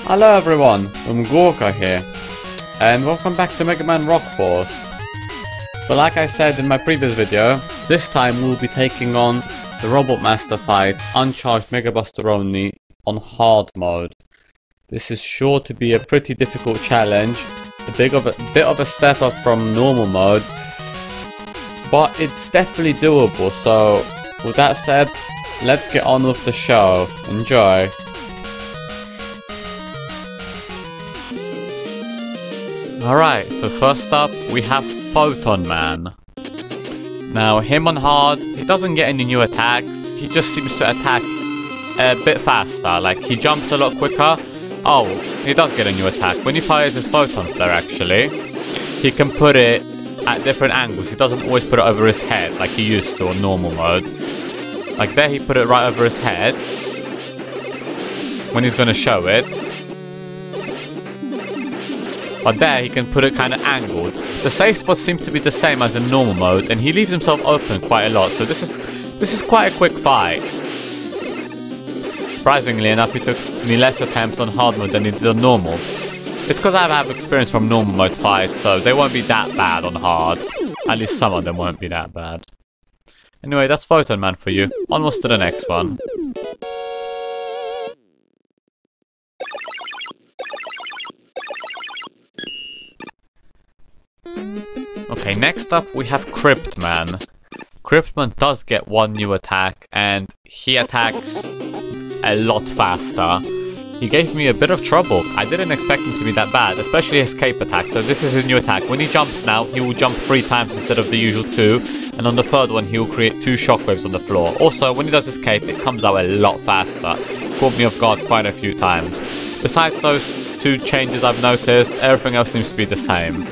Hello everyone, I'm Gorka here, and welcome back to Mega Man Rock Force. So like I said in my previous video, this time we'll be taking on the Robot Master fight, Uncharged Mega Buster only, on hard mode. This is sure to be a pretty difficult challenge, a bit of a step up from normal mode, but it's definitely doable. So with that said, let's get on with the show. Enjoy. Alright, so first up we have Man. Now him on hard, he doesn't get any new attacks, he just seems to attack a bit faster, like he jumps a lot quicker. Oh, he does get a new attack. When he fires his photon flare actually, he can put it at different angles. He doesn't always put it over his head like he used to on normal mode. Like there he put it right over his head when he's gonna show it. But there he can put it kind of angled. The safe spots seem to be the same as in normal mode, and he leaves himself open quite a lot, so this is quite a quick fight. Surprisingly enough, he took me less attempts on hard mode than he did on normal. It's because I have experience from normal mode fights, so they won't be that bad on hard. At least some of them won't be that bad. Anyway, that's Man for you. Onwards to the next one. Okay, next up we have Crypt Man. Crypt Man does get one new attack, and he attacks a lot faster. He gave me a bit of trouble. I didn't expect him to be that bad, especially his escape attack. So this is his new attack. When he jumps now, he will jump 3 times instead of the usual 2. And on the third one, he will create 2 shockwaves on the floor. Also, when he does escape, it comes out a lot faster. Caught me off guard quite a few times. Besides those 2 changes I've noticed, everything else seems to be the same.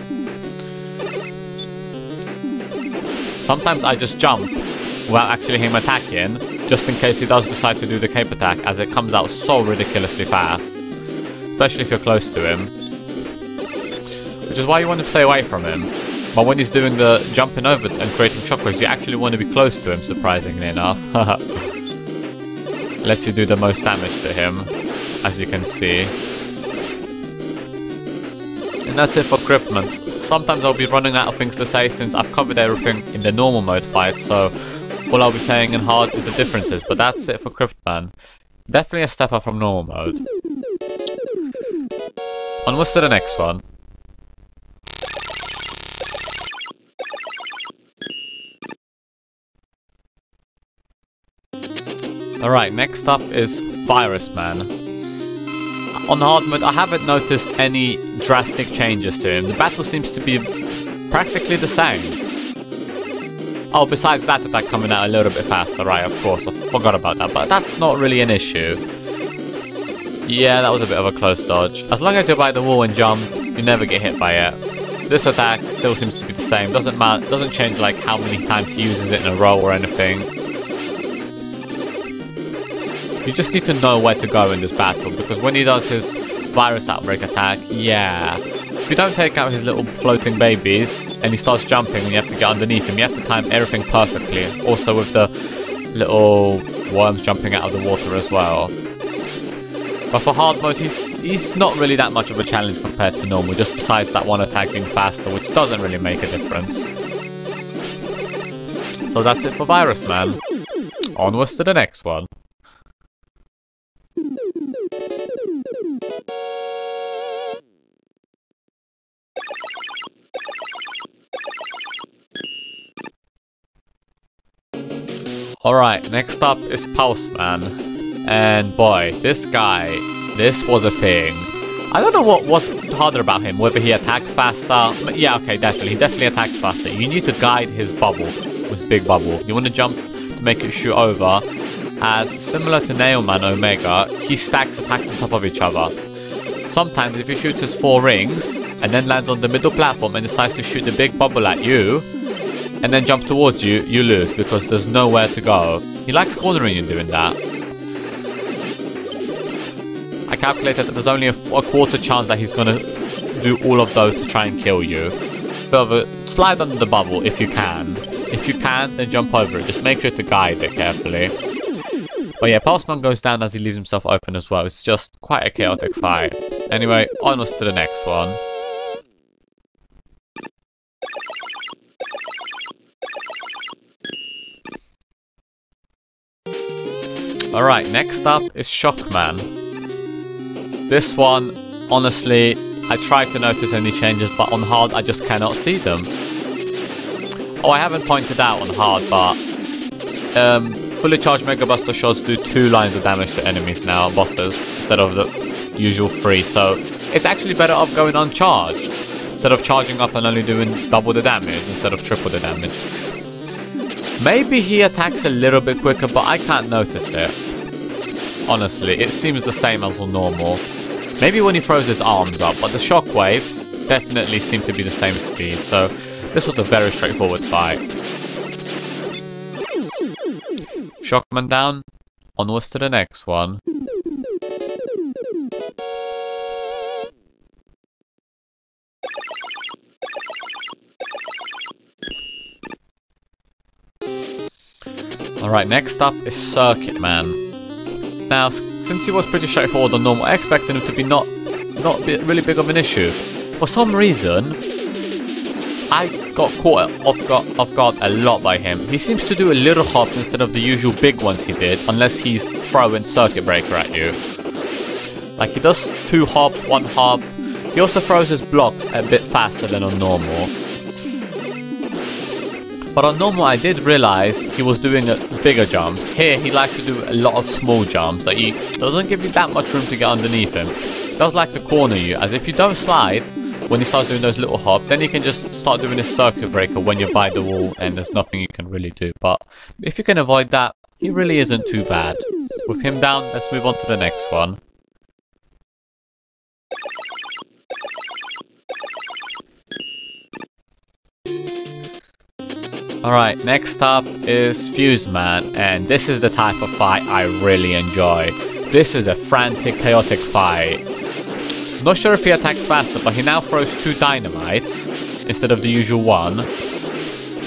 Sometimes I just jump without actually him attacking, just in case he does decide to do the cape attack, as it comes out so ridiculously fast. Especially if you're close to him. Which is why you want to stay away from him. But when he's doing the jumping over and creating shockwaves, you actually want to be close to him, surprisingly enough. Lets you do the most damage to him, as you can see. And that's it for Crypt Man. Sometimes I'll be running out of things to say since I've covered everything in the normal mode fight, so all I'll be saying in hard is the differences, but that's it for Crypt Man. Definitely a step up from normal mode. Onwards to the next one. Alright, next up is Man. On hard mode, I haven't noticed any drastic changes to him. The battle seems to be practically the same. Oh, besides that attack coming out a little bit faster, right, of course, I forgot about that, but that's not really an issue. Yeah, that was a bit of a close dodge. As long as you're by the wall and jump, you never get hit by it. This attack still seems to be the same, doesn't change like how many times he uses it in a row or anything. You just need to know where to go in this battle, because when he does his virus outbreak attack, yeah. If you don't take out his little floating babies, and he starts jumping and you have to get underneath him, you have to time everything perfectly. Also with the little worms jumping out of the water as well. But for hard mode, he's not really that much of a challenge compared to normal, just besides that one attack being faster, which doesn't really make a difference. So that's it for Man. Onwards to the next one. Alright, next up is Postman. And boy, this guy, this was a thing. I don't know what was harder about him, whether he attacks faster. Yeah, okay, definitely. He definitely attacks faster. You need to guide his bubble, his big bubble. You want to jump to make it shoot over. As similar to Man Omega, he stacks attacks on top of each other. Sometimes if he shoots his 4 rings, and then lands on the middle platform and decides to shoot the big bubble at you, and then jump towards you, you lose because there's nowhere to go. He likes cornering you doing that. I calculated that there's only a quarter chance that he's gonna do all of those to try and kill you. However, slide under the bubble if you can. If you can't, then jump over it. Just make sure to guide it carefully. But yeah, Postman goes down as he leaves himself open as well. It's just quite a chaotic fight. Anyway, onwards to the next one. Alright, next up is Shockman. This one, honestly, I tried to notice any changes, but on hard I just cannot see them. Oh, I haven't pointed out on hard, but fully charged Mega Buster shots do 2 lines of damage to enemies now, bosses, instead of the usual 3, so it's actually better off going uncharged, instead of charging up and only doing double the damage, instead of triple the damage. Maybe he attacks a little bit quicker, but I can't notice it. Honestly, it seems the same as on normal. Maybe when he throws his arms up, but the shockwaves definitely seem to be the same speed, so this was a very straightforward fight. Shockman down, onwards to the next one. Alright, next up is Circuit Man. Now, since he was pretty straightforward on normal, I expected him to be not really big of an issue. For some reason, I got caught off guard a lot by him. He seems to do a little hop instead of the usual big ones he did, unless he's throwing Circuit Breaker at you. Like, he does 2 hops, 1 hop. He also throws his blocks a bit faster than on normal. But on normal I did realize he was doing bigger jumps. Here he likes to do a lot of small jumps that he doesn't give you that much room to get underneath him. He does like to corner you, as if you don't slide when he starts doing those little hops, then he can just start doing his Circuit Breaker when you're by the wall and there's nothing you can really do. But if you can avoid that, he really isn't too bad. With him down, let's move on to the next one. Alright, next up is Fuse Man, and this is the type of fight I really enjoy. This is a frantic, chaotic fight. Not sure if he attacks faster, but he now throws 2 dynamites instead of the usual 1.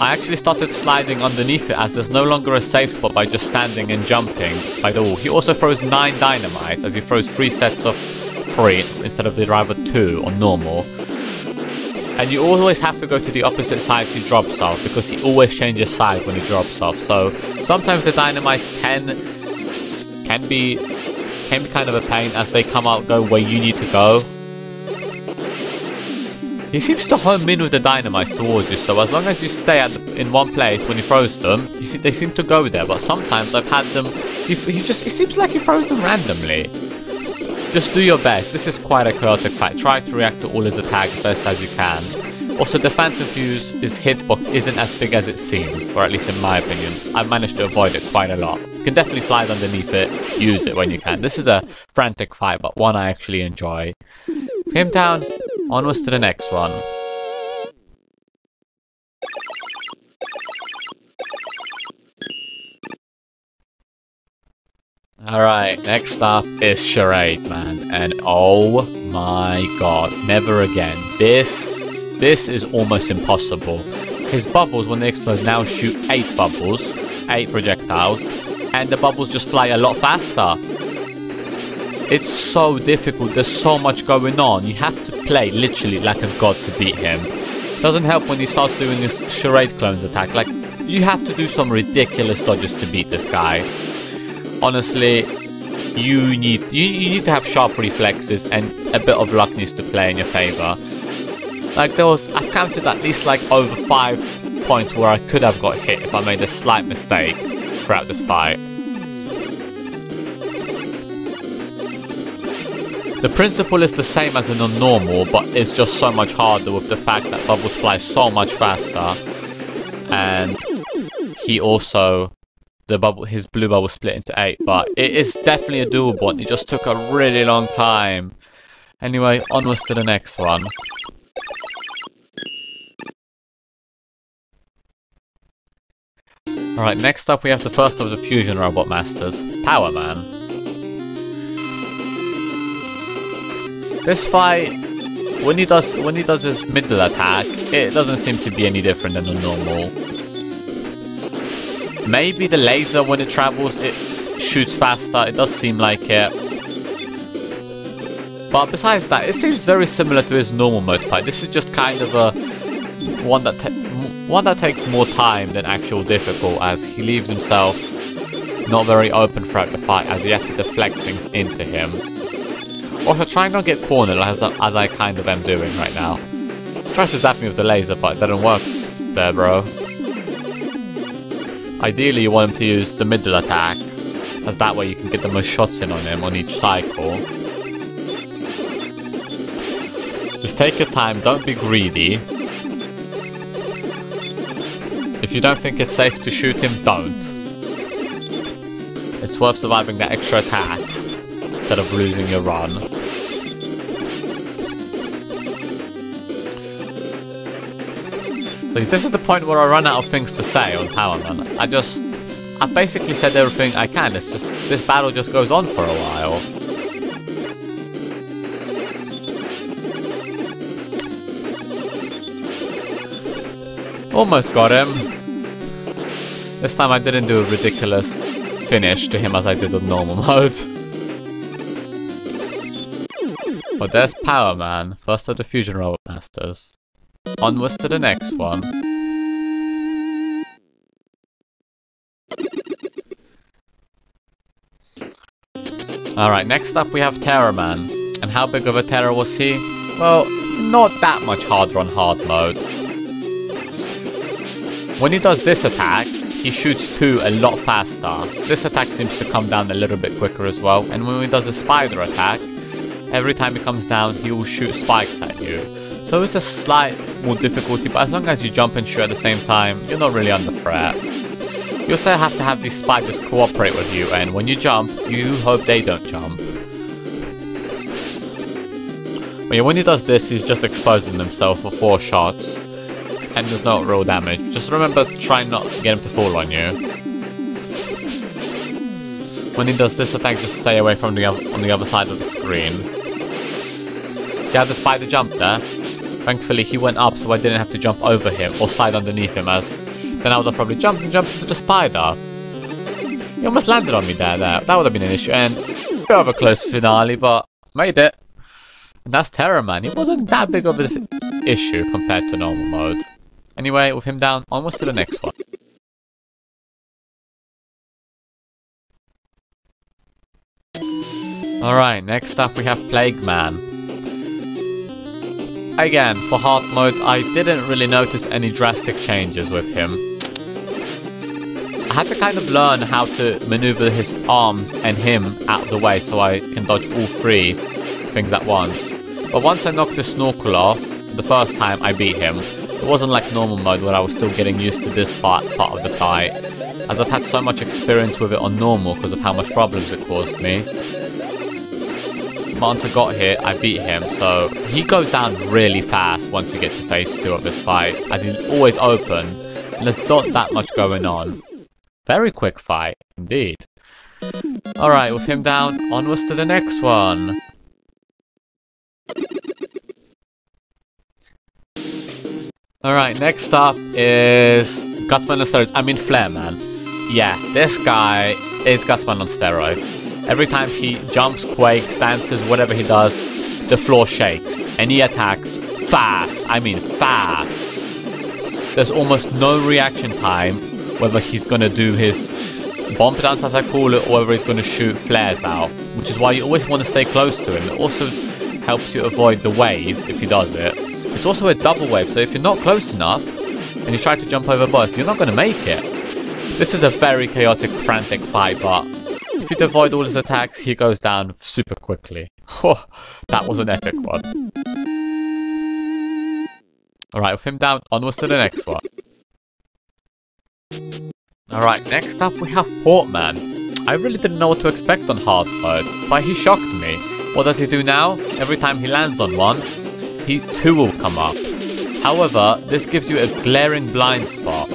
I actually started sliding underneath it as there's no longer a safe spot by just standing and jumping by the wall. He also throws 9 dynamites as he throws 3 sets of 3 instead of the rather 2 on normal. And you always have to go to the opposite side he drops off, because he always changes side when he drops off. So sometimes the dynamites can be kind of a pain as they go where you need to go. He seems to home in with the dynamites towards you, so as long as you stay in one place when he throws them, they seem to go there. But sometimes I've had them, it seems like he throws them randomly. Just do your best. This is quite a chaotic fight. Try to react to all his attacks best as you can. Also, the Phantom Fuse, his hitbox isn't as big as it seems, or at least in my opinion. I've managed to avoid it quite a lot. You can definitely slide underneath it, use it when you can. This is a frantic fight, but one I actually enjoy. Him down, onwards to the next one. Alright, next up is Charade Man, and oh my god, never again. This is almost impossible. His bubbles, when they explode, now shoot 8 bubbles, 8 projectiles, and the bubbles just fly a lot faster. It's so difficult, there's so much going on. You have to play literally like a god to beat him. Doesn't help when he starts doing his Charade Clones attack. Like, you have to do some ridiculous dodges to beat this guy. Honestly, you need to have sharp reflexes, and a bit of luck needs to play in your favor. Like, I've counted at least like over 5 points where I could have got hit if I made a slight mistake throughout this fight. The principle is the same as in a normal, but it's just so much harder with the fact that bubbles fly so much faster, and he also, his blue bubble split into 8, but it is definitely a doable one. It just took a really long time. Anyway, onwards to the next one. Alright, next up we have the first of the Fusion Robot Masters, Power Man. This fight, when he does his middle attack, it doesn't seem to be any different than the normal. Maybe the laser, when it travels, shoots faster, it does seem like it. But besides that, it seems very similar to his normal mode fight. This is just kind of a one that takes more time than actual difficult, as he leaves himself not very open throughout the fight, as you have to deflect things into him. Also, try not to get cornered, as I kind of am doing right now. Try to zap me with the laser, but it didn't work there, bro. Ideally, you want him to use the middle attack, as that way you can get the most shots in on him on each cycle. Just take your time, don't be greedy. If you don't think it's safe to shoot him, don't. It's worth surviving that extra attack instead of losing your run. So this is the point where I run out of things to say on Power Man. I've basically said everything I can. It's just, this battle just goes on for a while. Almost got him. This time I didn't do a ridiculous finish to him as I did on normal mode. But there's Power Man, first of the Fusion Robot Masters. Onwards to the next one. Alright, next up we have Terror Man. And how big of a terror was he? Well, not that much harder on hard mode. When he does this attack, he shoots 2 a lot faster. This attack seems to come down a little bit quicker as well. And when he does a spider attack, every time he comes down, he will shoot spikes at you. So it's a slight more difficulty, but as long as you jump and shoot at the same time, you're not really under threat. You also have to have these spiders cooperate with you, and when you jump, you hope they don't jump. But yeah, when he does this, he's just exposing himself for 4 shots, and there's no real damage. Just remember, try not to get him to fall on you. When he does this attack, just stay away from on the other side of the screen. See how the spider jumped there? Thankfully he went up, so I didn't have to jump over him or slide underneath him, as then I would have probably jumped into the spider. He almost landed on me there. That would have been an issue, and a bit of a close finale, but made it. And that's Terror Man. He wasn't that big of an issue compared to normal mode. Anyway, with him down, almost to the next one. Alright, next up we have Plague Man. Again, for hard mode, I didn't really notice any drastic changes with him. I had to kind of learn how to maneuver his arms and him out of the way so I can dodge all 3 things at once. But once I knocked the snorkel off, the first time I beat him. It wasn't like normal mode where I was still getting used to this part of the fight, as I've had so much experience with it on normal because of how much problems it caused me. Once I got here, I beat him, so he goes down really fast once you get to phase 2 of this fight, as he's always open, and there's not that much going on. Very quick fight, indeed. Alright, with him down, onwards to the next one. Alright, next up is Gutsman on steroids. I mean Flare Man. Yeah, this guy is Gutsman on steroids. Every time he jumps, quakes, dances, whatever he does, the floor shakes. And he attacks fast. I mean fast. There's almost no reaction time, whether he's gonna do his bomb dance as I call it, or whether he's gonna shoot flares out. Which is why you always want to stay close to him. It also helps you avoid the wave if he does it. It's also a double wave, so if you're not close enough, and you try to jump over both, you're not gonna make it. This is a very chaotic, frantic fight, but if you avoid all his attacks, he goes down super quickly. Oh, that was an epic one. Alright, with him down, onwards to the next one. Alright, next up we have Postman. I really didn't know what to expect on hard mode, but he shocked me. What does he do now? Every time he lands on one, he too will come up. However, this gives you a glaring blind spot.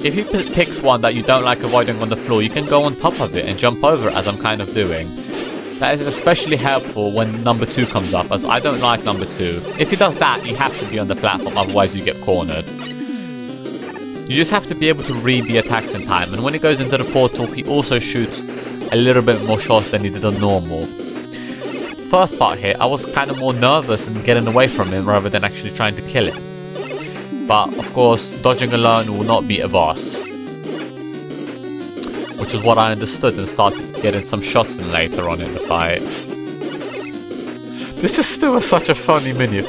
If he picks one that you don't like avoiding on the floor, you can go on top of it and jump over as I'm kind of doing. That is especially helpful when number 2 comes up, as I don't like number 2. If he does that, you have to be on the platform, otherwise you get cornered. You just have to be able to read the attacks in time, and when he goes into the portal, he also shoots a little bit more shots than he did on normal. First part here, I was kind of more nervous and getting away from him rather than actually trying to kill him. But of course, dodging alone will not beat a boss. Which is what I understood and started getting some shots in later on in the fight. This is still such a fun mini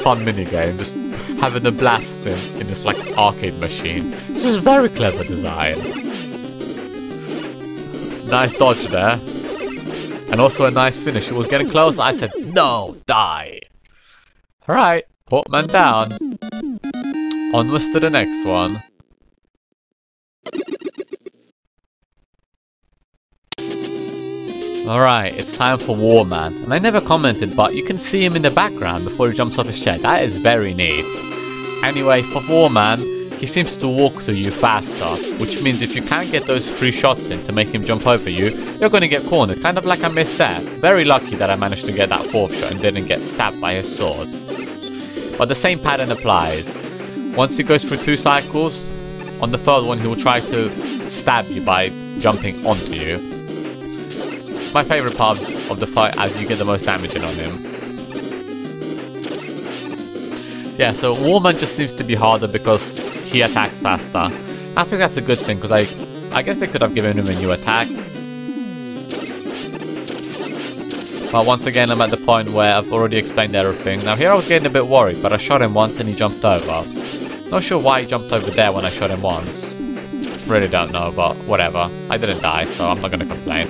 game, just having a blast in this like arcade machine. This is very clever design. Nice dodge there. And also a nice finish. It was getting close, I said, no, die. Alright, Postman down. Onwards to the next one. Alright, it's time for War Man. And I never commented, but you can see him in the background before he jumps off his chair. That is very neat. Anyway, for War Man, he seems to walk to you faster, which means if you can't get those 3 shots in to make him jump over you, you're going to get cornered, kind of like I missed there. Very lucky that I managed to get that 4th shot and didn't get stabbed by his sword. But the same pattern applies. Once he goes through 2 cycles, on the 3rd one he will try to stab you by jumping onto you. My favourite part of the fight as you get the most damage in on him. Yeah, so Warman just seems to be harder because he attacks faster. I think that's a good thing because I guess they could have given him a new attack. But once again I'm at the point where I've already explained everything. Now here I was getting a bit worried, but I shot him once and he jumped over. Not sure why he jumped over there when I shot him once. Really don't know, but whatever. I didn't die, so I'm not gonna complain.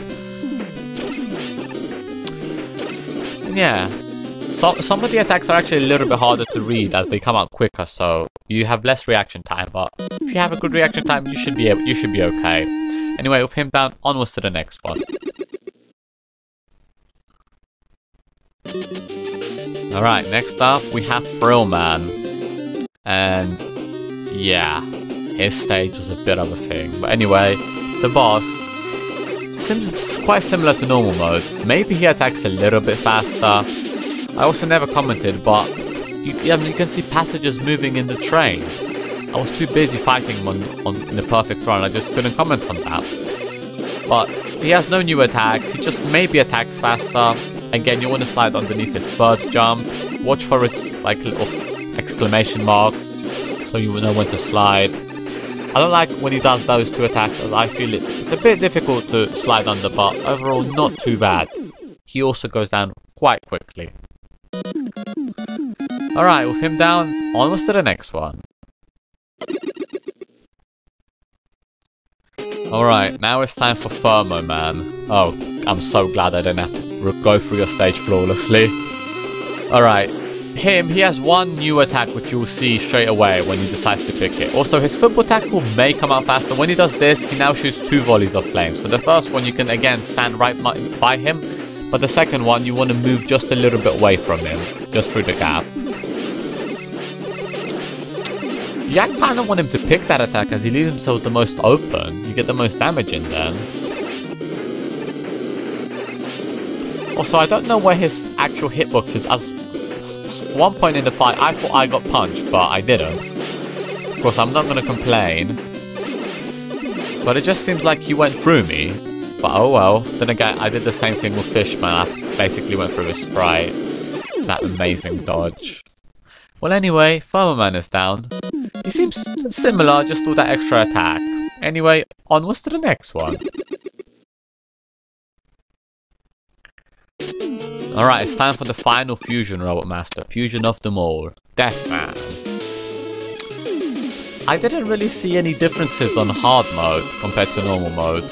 Yeah, so some of the attacks are actually a little bit harder to read as they come out quicker, so you have less reaction time. But if you have a good reaction time, you should be okay. Anyway, with him down, onwards to the next one. All right, next up we have Thrill Man, and yeah, his stage was a bit of a thing. But anyway, the boss seems quite similar to normal mode. Maybe he attacks a little bit faster. I also never commented, but you can see passages moving in the train. I was too busy fighting him in the perfect front, I just couldn't comment on that. But he has no new attacks, he just maybe attacks faster. Again, you want to slide underneath his 3rd jump. Watch for his like little exclamation marks, so you will know when to slide. I don't like when he does those 2 attacks, as I feel it's a bit difficult to slide under, but overall not too bad. He also goes down quite quickly. Alright, with him down, onwards to the next one. Alright, now it's time for Thermo Man. Oh, I'm so glad I didn't have to go through your stage flawlessly. Alright. He has one new attack which you will see straight away when he decides to pick it. Also, his football tackle may come out faster. When he does this, he now shoots 2 volleys of flame. So the first one you can again stand right by him, but the second one you want to move just a little bit away from him, just through the gap. Yeah, I kind of want him to pick that attack as he leaves himself the most open. You get the most damage in then. Also, I don't know where his actual hitbox is, as at one point in the fight I thought I got punched, but I didn't. Of course, I'm not going to complain. But it just seems like he went through me. But oh well. Then again, I did the same thing with Fishman. I basically went through his sprite. That amazing dodge. Well anyway, Fotomat is down. He seems similar, just with that extra attack. Anyway, onwards to the next one. Alright, it's time for the final fusion Robot Master. Fusion of them all. Death Man. I didn't really see any differences on hard mode compared to normal mode.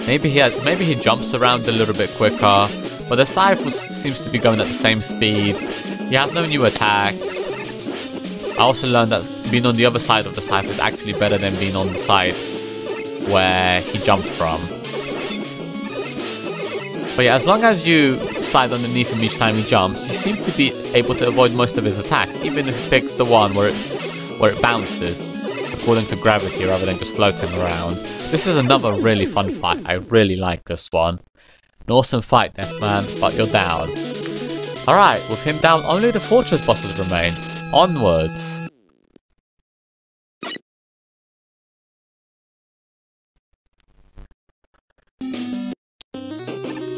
Maybe he jumps around a little bit quicker, but the scythe seems to be going at the same speed. He has no new attacks. I also learned that being on the other side of the scythe is actually better than being on the side where he jumped from. But yeah, as long as you slide underneath him each time he jumps, you seem to be able to avoid most of his attack, even if he picks the one where it bounces according to gravity rather than just floating around. This is another really fun fight. I really like this one. An awesome fight, Death Man, but you're down. Alright, with him down, only the fortress bosses remain. Onwards.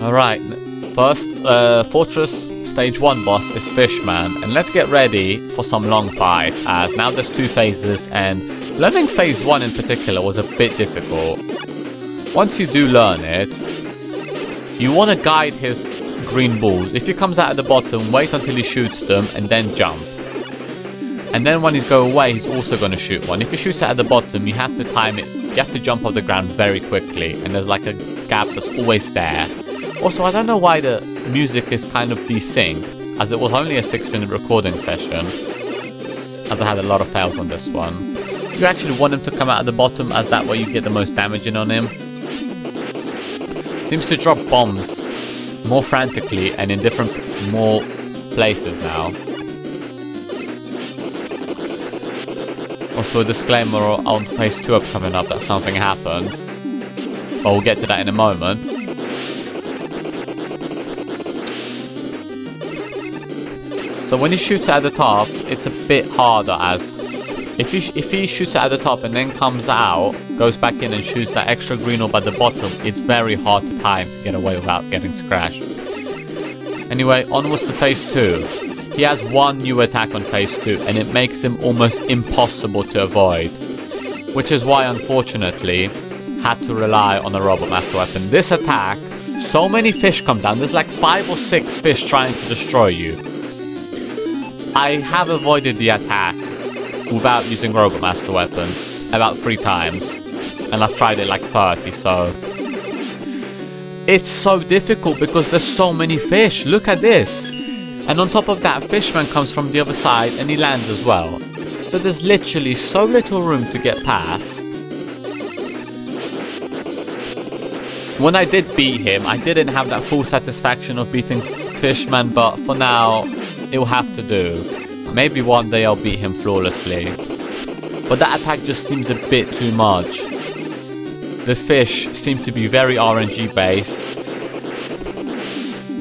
Alright, first Fortress Stage 1 boss is Fishman, and let's get ready for some long fight, as now there's 2 phases, and learning phase 1 in particular was a bit difficult. Once you do learn it, you want to guide his green balls. If he comes out at the bottom, wait until he shoots them, and then jump. And then when he's going away, he's also going to shoot one. If he shoots it at the bottom, you have to time it, you have to jump off the ground very quickly, and there's like a gap that's always there. Also, I don't know why the music is kind of desynced, as it was only a 6-minute recording session, as I had a lot of fails on this one. You actually want him to come out at the bottom, as that way you get the most damage in on him. Seems to drop bombs more frantically and in more places now. Also a disclaimer on phase 2 coming up that something happened, but we'll get to that in a moment. So when he shoots at the top, it's a bit harder, as if he shoots at the top and then comes out, goes back in and shoots that extra green orb at the bottom, it's very hard to time to get away without getting scratched. Anyway, onwards to phase 2. He has one new attack on phase 2, and it makes him almost impossible to avoid. Which is why, unfortunately, had to rely on a Robot Master Weapon. This attack, so many fish come down, there's like 5 or 6 fish trying to destroy you. I have avoided the attack without using Robot Master Weapons about 3 times, and I've tried it like 30, so... It's so difficult because there's so many fish, look at this! And on top of that, Fishman comes from the other side and he lands as well. So there's literally so little room to get past. When I did beat him, I didn't have that full satisfaction of beating Fishman, but for now, it'll have to do. Maybe one day I'll beat him flawlessly. But that attack just seems a bit too much. The fish seem to be very RNG based.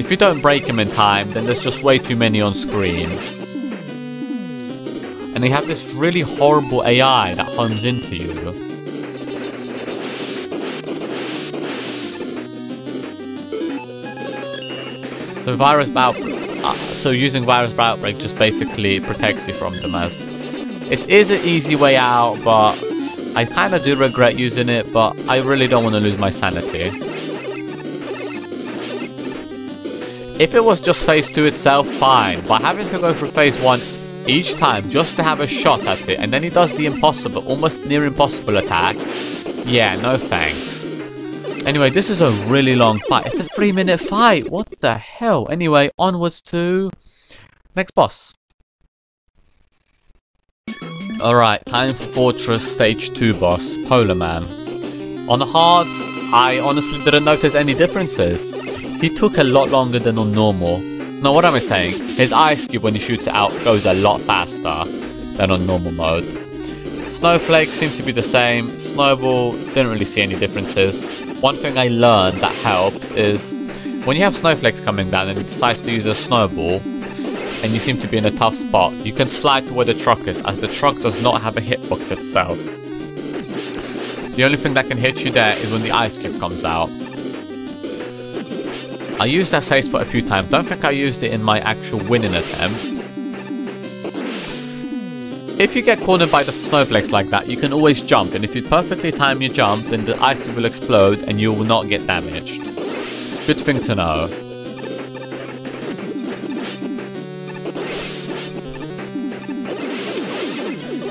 If you don't break him in time, then there's just way too many on screen. And they have this really horrible AI that homes into you. So using Virus Outbreak just basically protects you from them, as it is an easy way out, but I kind of do regret using it, but I really don't want to lose my sanity. If it was just phase 2 itself, fine, but having to go through phase 1 each time just to have a shot at it, and then he does the impossible, almost near impossible attack, yeah, no thanks. Anyway, this is a really long fight. It's a 3-minute fight. What the hell? Anyway, onwards to next boss. Alright, time for Fortress Stage 2 boss, Polar Man. On the hard, I honestly didn't notice any differences. He took a lot longer than on normal. No, what am I saying? His ice cube, when he shoots it out, goes a lot faster than on normal mode. Snowflakes seem to be the same. Snowball, didn't really see any differences. One thing I learned that helps is when you have snowflakes coming down and he decides to use a snowball and you seem to be in a tough spot, you can slide to where the truck is, as the truck does not have a hitbox itself. The only thing that can hit you there is when the ice cube comes out. I used that safe spot a few times. Don't think I used it in my actual winning attempt. If you get cornered by the snowflakes like that, you can always jump, and if you perfectly time your jump, then the ice cube will explode and you will not get damaged. Good thing to know.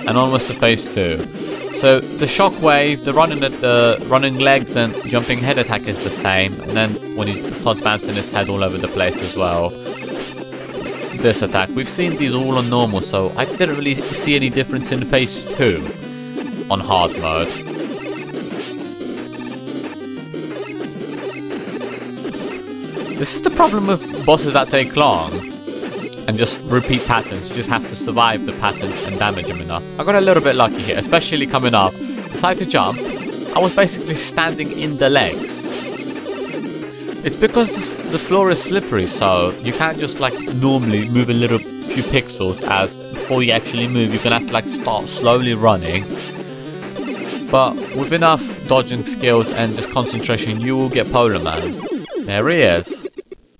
And almost to phase 2. So the shockwave, the running legs and jumping head attack is the same, and then when he starts bouncing his head all over the place as well. This attack, we've seen these all on normal, so I didn't really see any difference in phase 2 on hard mode. This is the problem with bosses that take long and just repeat patterns. You just have to survive the patterns and damage them enough. I got a little bit lucky here, especially coming up. Decided to jump. I was basically standing in the legs. It's because the floor is slippery, so you can't just like normally move a little few pixels, as before you actually move you're gonna have to like start slowly running. But with enough dodging skills and just concentration, you will get Polar Man. There he is.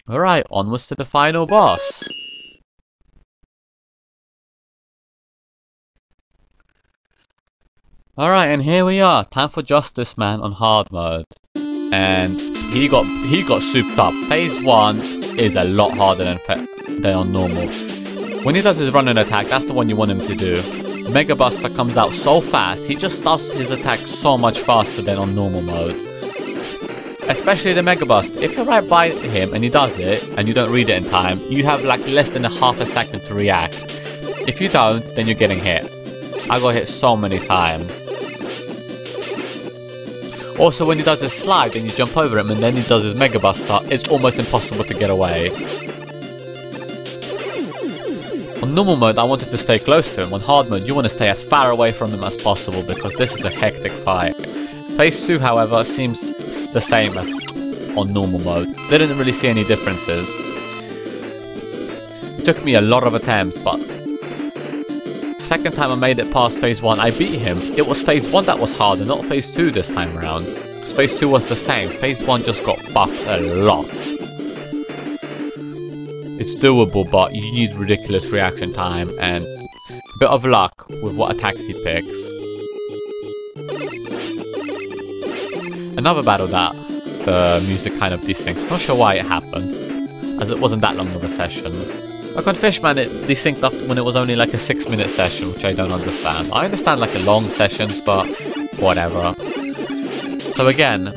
Alright, onwards to the final boss. Alright, and here we are. Time for Justice Man on hard mode. And he got souped up. Phase 1 is a lot harder than on normal. When he does his running attack, that's the one you want him to do. Mega Buster comes out so fast, he just does his attack so much faster than on normal mode. Especially the Mega Bust. If you're right by him and he does it, and you don't read it in time, you have like less than a half a second to react. If you don't, then you're getting hit. I got hit so many times. Also, when he does his slide and you jump over him and then he does his Mega Buster, it's almost impossible to get away. On normal mode, I wanted to stay close to him. On hard mode, you want to stay as far away from him as possible because this is a hectic fight. Phase 2, however, seems the same as on normal mode. Didn't really see any differences. It took me a lot of attempts, but second time I made it past phase 1, I beat him. It was phase 1 that was harder, not phase 2 this time around. Because phase 2 was the same. Phase 1 just got buffed a lot. It's doable, but you need ridiculous reaction time and a bit of luck with what attacks he picks. Another battle that the music kind of desynced. Not sure why it happened, as it wasn't that long of a session. Like on Fishman, it desynced up when it was only like a 6-minute session, which I don't understand. I understand like the long sessions, but whatever. So again,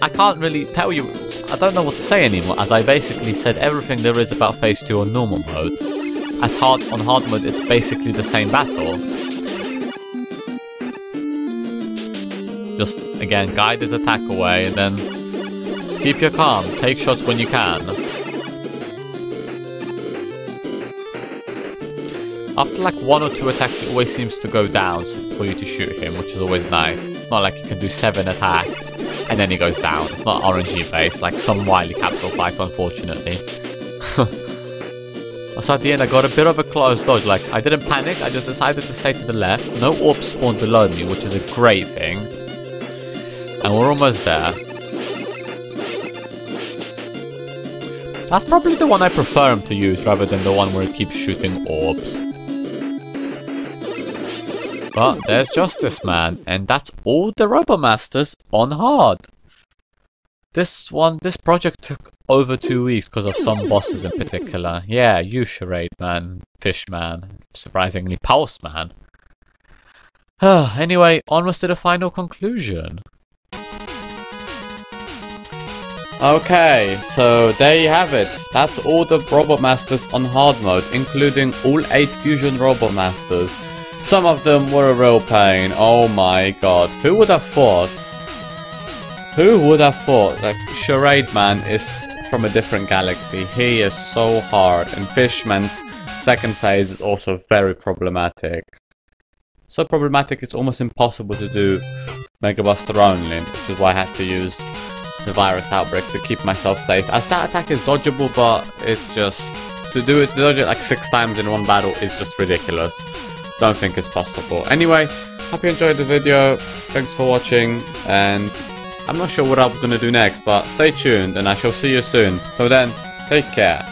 I can't really tell you, I don't know what to say anymore, as I basically said everything there is about phase 2 on normal mode. On hard mode, it's basically the same battle. Just, again, guide his attack away, and then just keep your calm. Take shots when you can. After like 1 or 2 attacks, it always seems to go down for you to shoot him, which is always nice. It's not like you can do 7 attacks, and then he goes down. It's not RNG based, like some Wily capsule fights, unfortunately. So at the end, I got a bit of a close dodge. Like, I didn't panic, I just decided to stay to the left. No orbs spawned below me, which is a great thing. And we're almost there. That's probably the one I prefer him to use rather than the one where he keeps shooting orbs. But there's Justice Man, and that's all the RoboMasters on hard. This project took over 2 weeks because of some bosses in particular. Yeah, you Charade Man, Fishman, surprisingly Postman. Anyway, onwards to the final conclusion. Okay, so there you have it. That's all the RoboMasters on hard mode, including all 8 Fusion RoboMasters. Some of them were a real pain. Oh my god. Who would have thought? Who would have thought that Charade Man is from a different galaxy? He is so hard, and Fishman's second phase is also very problematic. So problematic it's almost impossible to do Mega Buster only, which is why I had to use the virus outbreak to keep myself safe, as that attack is dodgeable, but it's just to dodge it like 6 times in one battle is just ridiculous. Don't think it's possible. Anyway, hope you enjoyed the video. Thanks for watching, and I'm not sure what I'm gonna do next, but stay tuned and I shall see you soon. Till then, take care.